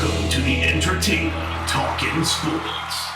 Welcome to the entertaining Talkin' Sports.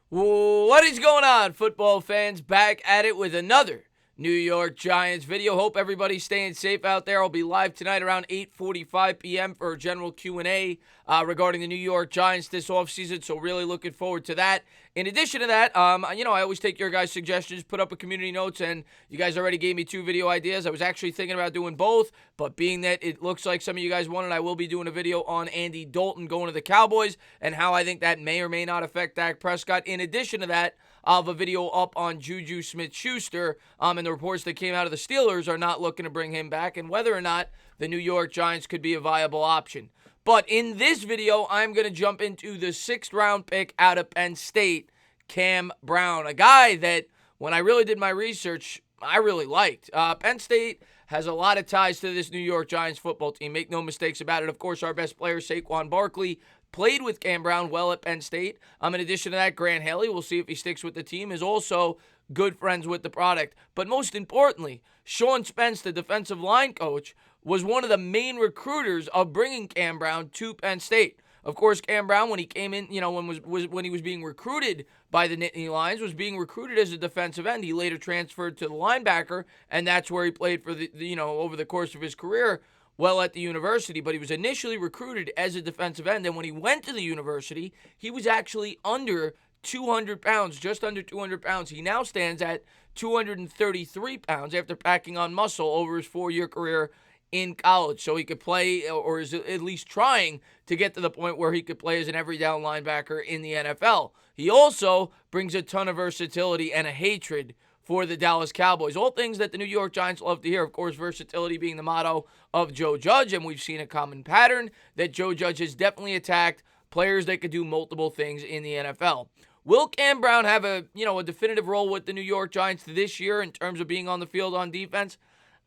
What is going on, football fans? Back at it with another New York Giants video. Hope everybody's staying safe out there. I'll be live tonight around 8:45 p.m. for a general Q&A regarding the New York Giants this offseason, so really looking forward to that. In addition to that, I always take your guys' suggestions, put up a community notes, and you guys already gave me 2 video ideas. I was actually thinking about doing both, but being that it looks like some of you guys wanted, I will be doing a video on Andy Dalton going to the Cowboys and how I think that may or may not affect Dak Prescott. In addition to that, I'll have a video up on Juju Smith-Schuster, and the reports that came out of the Steelers are not looking to bring him back, and whether or not the New York Giants could be a viable option. But in this video, I'm going to jump into the 6th-round pick out of Penn State, Cam Brown, a guy that, when I really did my research, I really liked. Penn State has a lot of ties to this New York Giants football team. Make no mistakes about it. Of course, our best player, Saquon Barkley, played with Cam Brown well at Penn State. In addition to that, Grant Haley, we'll see if he sticks with the team, is also good friends with the product. But most importantly, Sean Spence, the defensive line coach, was one of the main recruiters of bringing Cam Brown to Penn State. Of course, Cam Brown, when he came in, when he was being recruited by the Nittany Lions, was being recruited as a defensive end. He later transferred to the linebacker, and that's where he played for over the course of his career, well at the university. But he was initially recruited as a defensive end, and when he went to the university, he was actually under 200 pounds, just under 200 pounds. He now stands at 233 pounds after packing on muscle over his 4-year career in college, so he could play, or is at least trying to get to the point where he could play as an every down linebacker in the NFL. He also brings a ton of versatility and a hatred for the Dallas Cowboys. All things that the New York Giants love to hear. Of course, versatility being the motto of Joe Judge, and we've seen a common pattern that Joe Judge has definitely attacked players that could do multiple things in the NFL. Will Cam Brown have a definitive role with the New York Giants this year in terms of being on the field on defense?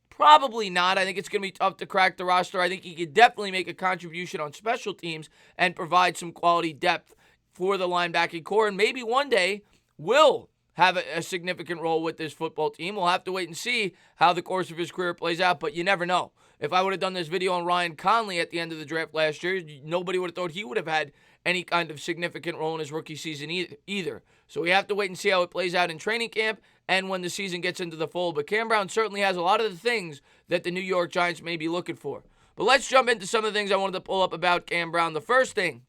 Probably not. I think it's going to be tough to crack the roster. I think he could definitely make a contribution on special teams and provide some quality depth for the linebacking core, and maybe one day will have a significant role with this football team. We'll have to wait and see how the course of his career plays out, but you never know. If I would have done this video on Ryan Conley at the end of the draft last year, nobody would have thought he would have had any kind of significant role in his rookie season either. So we have to wait and see how it plays out in training camp and when the season gets into the fold. But Cam Brown certainly has a lot of the things that the New York Giants may be looking for. But let's jump into some of the things I wanted to pull up about Cam Brown. The first thing,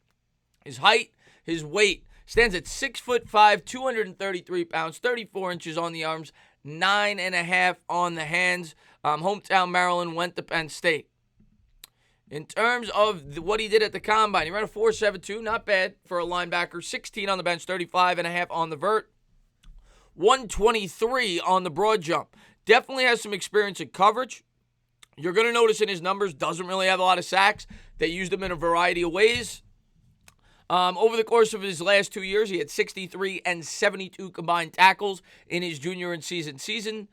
his height, his weight. Stands at 6'5", 233 pounds, 34 inches on the arms, 9.5 on the hands. Hometown Maryland, went to Penn State. In terms of what he did at the combine, he ran a 4.72, not bad for a linebacker. 16 on the bench, 35.5 on the vert. 123 on the broad jump. Definitely has some experience in coverage. You're going to notice in his numbers, doesn't really have a lot of sacks. They used him in a variety of ways. Over the course of his last 2 years, he had 63 and 72 combined tackles in his junior and season,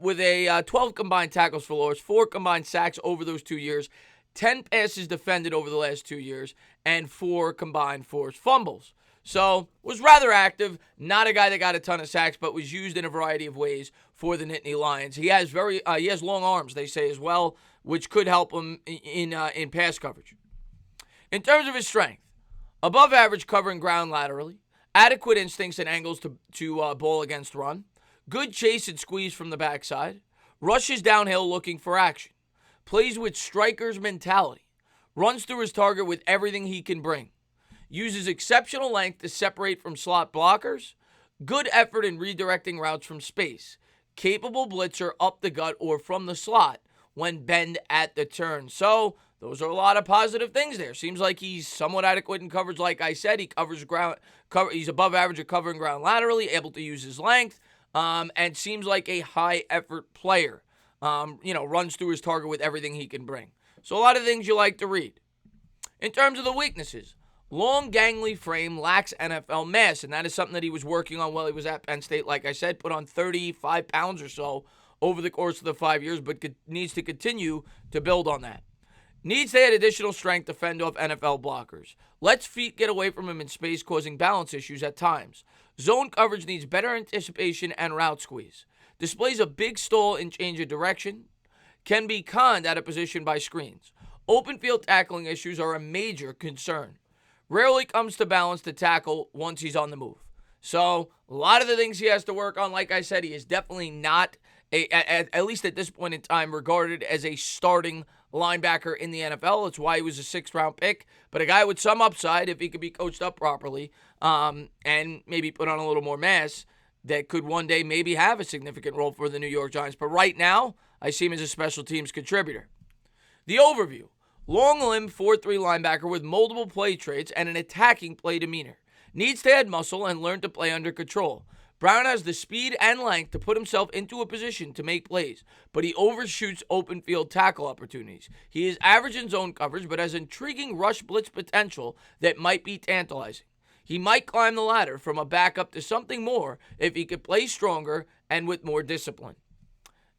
with a 12 combined tackles for loss, 4 combined sacks over those 2 years, 10 passes defended over the last 2 years, and 4 combined forced fumbles. So, was rather active, not a guy that got a ton of sacks, but was used in a variety of ways for the Nittany Lions. He has long arms, they say, as well, which could help him in pass coverage. In terms of his strength, above average covering ground laterally, adequate instincts and angles to ball against run, good chase and squeeze from the backside, rushes downhill looking for action, plays with striker's mentality, runs through his target with everything he can bring, uses exceptional length to separate from slot blockers, good effort in redirecting routes from space, capable blitzer up the gut or from the slot when bend at the turn. So, those are a lot of positive things there. Seems like he's somewhat adequate in coverage. Like I said, he covers ground. He's above average at covering ground laterally, able to use his length, and seems like a high-effort player. Runs through his target with everything he can bring. So a lot of things you like to read. In terms of the weaknesses, long, gangly frame, lacks NFL mass, and that is something that he was working on while he was at Penn State. Like I said, put on 35 pounds or so over the course of the 5 years, but needs to continue to build on that. Needs to add additional strength to fend off NFL blockers. Lets feet get away from him in space, causing balance issues at times. Zone coverage needs better anticipation and route squeeze. Displays a big stall and change of direction. can be conned out of position by screens. Open field tackling issues are a major concern. Rarely comes to balance to tackle once he's on the move. So, a lot of the things he has to work on, like I said, he is definitely not, at least at this point in time, regarded as a starting linebacker in the NFL. It's why he was a 6th-round pick. But a guy with some upside, if he could be coached up properly and maybe put on a little more mass, that could one day maybe have a significant role for the New York Giants. But right now, I see him as a special teams contributor. The overview. Long-limbed 4-3 linebacker with multiple play traits and an attacking play demeanor. Needs to add muscle and learn to play under control. Brown has the speed and length to put himself into a position to make plays, but he overshoots open field tackle opportunities. He is average in zone coverage, but has intriguing rush blitz potential that might be tantalizing. He might climb the ladder from a backup to something more if he could play stronger and with more discipline.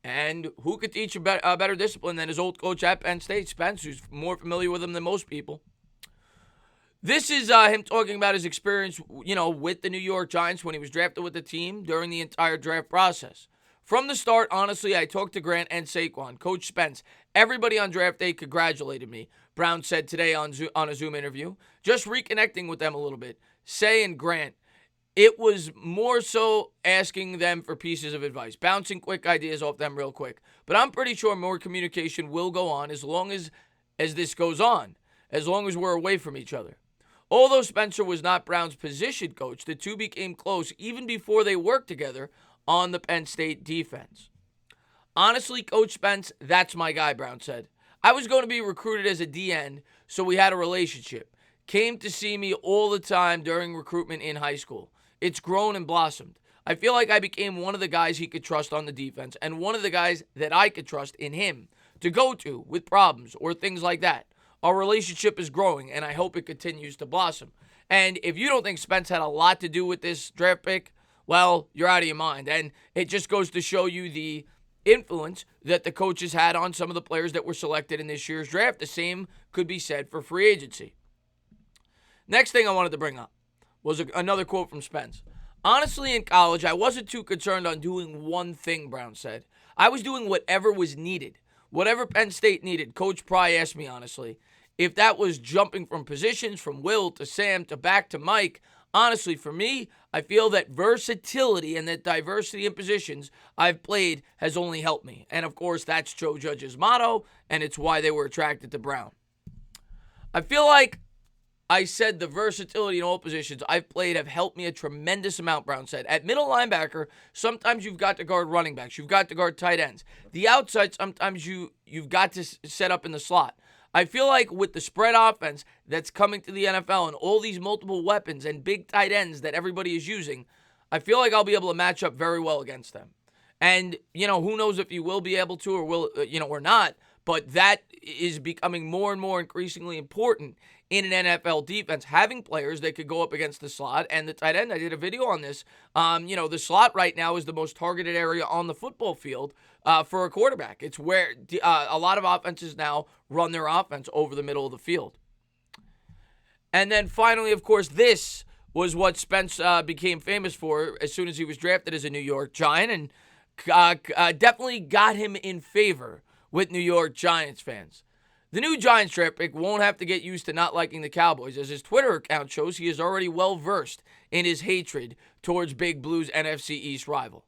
And who could teach a better discipline than his old coach at Penn State, Spence, who's more familiar with him than most people. This is him talking about his experience, with the New York Giants when he was drafted with the team during the entire draft process. From the start, honestly, I talked to Grant and Saquon, Coach Spence. Everybody on draft day congratulated me, Brown said today on a Zoom interview. Just reconnecting with them a little bit. Say and Grant, it was more so asking them for pieces of advice, bouncing quick ideas off them real quick. But I'm pretty sure more communication will go on as long as this goes on, as long as we're away from each other. Although Spencer was not Brown's position coach, the two became close even before they worked together on the Penn State defense. Honestly, Coach Spence, that's my guy, Brown said. I was going to be recruited as a DN, so we had a relationship. Came to see me all the time during recruitment in high school. It's grown and blossomed. I feel like I became one of the guys he could trust on the defense and one of the guys that I could trust in him to go to with problems or things like that. Our relationship is growing, and I hope it continues to blossom. And if you don't think Spence had a lot to do with this draft pick, well, you're out of your mind. And it just goes to show you the influence that the coaches had on some of the players that were selected in this year's draft. The same could be said for free agency. Next thing I wanted to bring up was another quote from Spence. Honestly, in college, I wasn't too concerned on doing one thing, Brown said. I was doing whatever was needed. Whatever Penn State needed, Coach Pry asked me, honestly. If that was jumping from positions, from Will to Sam to back to Mike, honestly, for me, I feel that versatility and that diversity in positions I've played has only helped me. And, of course, that's Joe Judge's motto, and it's why they were attracted to Brown. I feel like I said the versatility in all positions I've played have helped me a tremendous amount, Brown said. At middle linebacker, sometimes you've got to guard running backs. You've got to guard tight ends. The outside, sometimes you've got to set up in the slot. I feel like with the spread offense that's coming to the NFL and all these multiple weapons and big tight ends that everybody is using, I feel like I'll be able to match up very well against them. And, who knows if you will be able to or will, or not, but that is becoming more and more increasingly important in an NFL defense, having players that could go up against the slot and the tight end. I did a video on this. The slot right now is the most targeted area on the football field for a quarterback. It's where a lot of offenses now run their offense over the middle of the field. And then finally, of course, this was what Spence became famous for as soon as he was drafted as a New York Giant, and definitely got him in favor with New York Giants fans. The new Giants draft pick won't have to get used to not liking the Cowboys. As his Twitter account shows, he is already well versed in his hatred towards Big Blue's NFC East rival.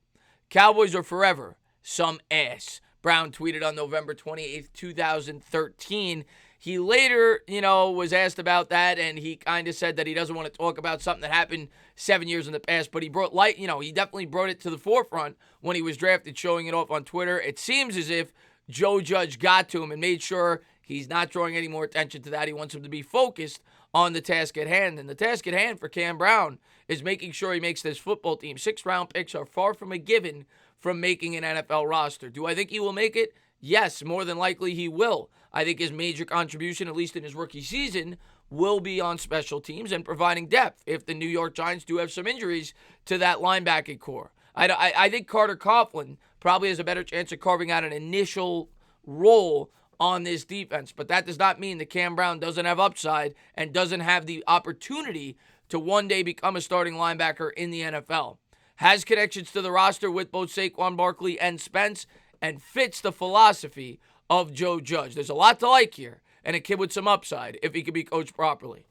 Cowboys are forever some ass, Brown tweeted on November 28th, 2013. He later, was asked about that, and he kind of said that he doesn't want to talk about something that happened 7 years in the past, but he he definitely brought it to the forefront when he was drafted, showing it off on Twitter. It seems as if Joe Judge got to him and made sure he's not drawing any more attention to that. He wants him to be focused on the task at hand. And the task at hand for Cam Brown is making sure he makes this football team. 6th-round picks are far from a given from making an NFL roster. Do I think he will make it? Yes, more than likely he will. I think his major contribution, at least in his rookie season, will be on special teams and providing depth if the New York Giants do have some injuries to that linebacking core. I think Carter Coughlin probably has a better chance of carving out an initial role on this defense, but that does not mean that Cam Brown doesn't have upside and doesn't have the opportunity to one day become a starting linebacker in the NFL. Has connections to the roster with both Saquon Barkley and Spence, and fits the philosophy of Joe Judge. There's a lot to like here, and a kid with some upside if he can be coached properly.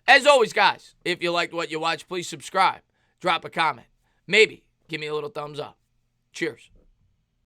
As always, guys, if you liked what you watched, please subscribe, drop a comment, maybe give me a little thumbs up. Cheers.